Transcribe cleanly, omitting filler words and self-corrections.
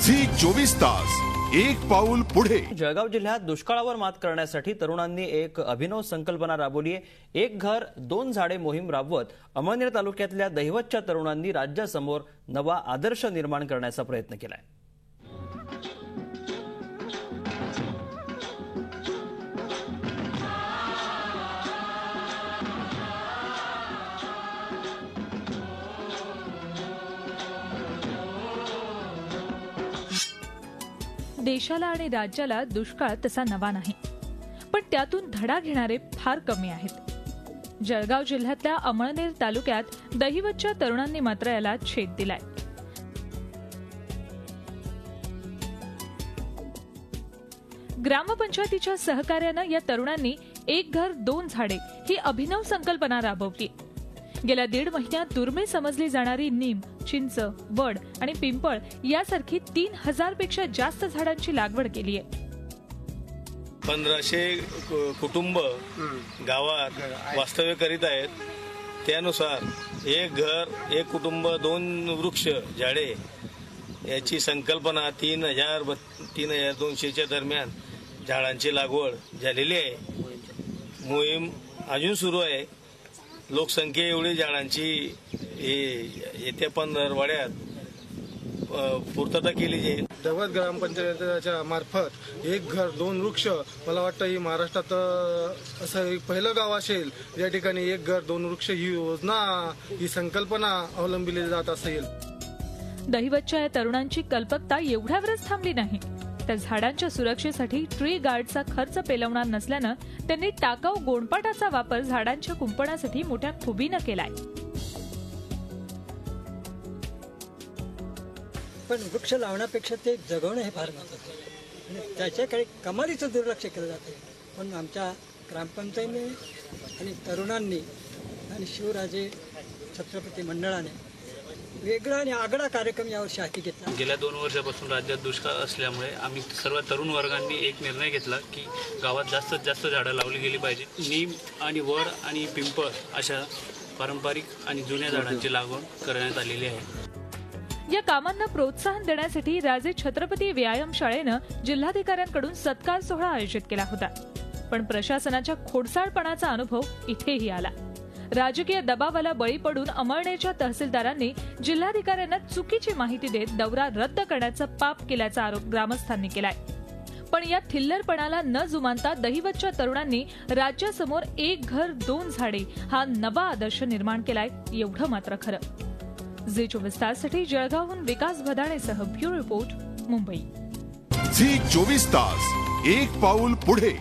Zee 24 तास एक पाऊल पुढे। जळगाव जिल्ह्यात दुष्काळावर मात करण्यासाठी तरुणांनी एक अभिनव संकल्पना राबवली आहे। एक घर दोन झाडे मोहीम राबवत अमळनेर तालुक्यातल्या दहिवतच्या तरुणांनी राज्यासमोर नवा आदर्श निर्माण करण्याचा प्रयत्न केलाय। देशाला आणि राज्याला दुष्काळ तसा नवा नाही, पण त्यातून धडा घेणारे फार कमी आहेत। जळगाव जिल्ह्यातल्या अमळनेर तालुक्यात दहिवतच्या तरुणांनी मात्र याला छेद दिलाय। ग्रामपंचायतीच्या सहकार्यानं या तरुणांनी एक घर दोन झाडे ही अभिनव संकल्पना राबवली। गेल्या 1.5 महिन्यात दुर्मिळ समजली जाणारी नीम, चिंच, वड आणि पिंपळ यासारखी 3000 पेक्षा जास्त झाडांची लागवड केली आहे। 1500 कुटुंब गावात वास्तव्य करीत आहेत। त्यानुसार एक घर एक कुटुंब दोन वृक्ष झाडे याची संकल्पना 3200च्या दरम्यान झाडांची लागवड झालेली आहे। मोहीम अजून सुरू आहे। लोकसंख्या एवढी झाडांची येत्या 15 पूर्तता केली जाईल। दहिवत ग्रामपंचायतीच्या मार्फत एक घर दोन वृक्ष मला वाटतं ही महाराष्ट्रात असं पहिलं गाव असेल या ठिकाणी एक घर दोन वृक्ष ही योजना ही संकल्पना अवलंबिली जात असेल। दहिवतच्या या तरुणांची कल्पकता एवढ्यावरच थांबली नाही, तर झाडांच्या सुरक्षेसाठी ट्री गार्डचा खर्च पेलवणार नसल्यानं त्यांनी टाकाऊ गोणपाटाचा वापर झाडांच्या कुंपणासाठी मोठ्या खुबीनं केलाय। पण वृक्ष लावण्यापेक्षा ते जगवणं हे फार महत्त्वाचं आहे आणि त्याच्याकडे कमालीचं दुर्लक्ष केलं जातं। पण आमच्या ग्रामपंचायतीने आणि तरुणांनी आणि शिवराजे छत्रपती मंडळाने वेगळा आणि आगळा कार्यक्रम यावर्षी हाती घेतला। गेल्या 2 वर्षापासून राज्यात दुष्काळ असल्यामुळे आम्ही सर्व तरुण वर्गांनी एक निर्णय घेतला की गावात जास्तीत जास्त झाडं लावली गेली पाहिजे। नीम आणि वड आणि पिंपळ अशा पारंपरिक आणि जुन्या झाडांची लागवड करण्यात आलेली आहे। या कामांना प्रोत्साहन देण्यासाठी राजे छत्रपती व्यायाम शाळेनं जिल्हाधिकाऱ्यांकडून सत्कार सोहळा आयोजित केला होता, पण प्रशासनाच्या खोडसाळपणाचा अनुभव इथेही आला। राजकीय दबावाला बळी पडून अमळनेरच्या तहसीलदारांनी जिल्हाधिकाऱ्यांना चुकीची माहिती देत दौरा रद्द करण्याचं पाप केल्याचा आरोप ग्रामस्थांनी केलाय। पण या थिल्लरपणाला न जुमानता दहिवतच्या तरुणांनी राज्यासमोर एक घर दोन झाडे हा नवा आदर्श निर्माण केलाय, एवढं मात्र खरं। झी 24 ताससाठी जळगावहून विकास भदाणेसह ब्युरो रिपोर्ट, मुंबई। झी 24 तास एक पाऊल पुढे।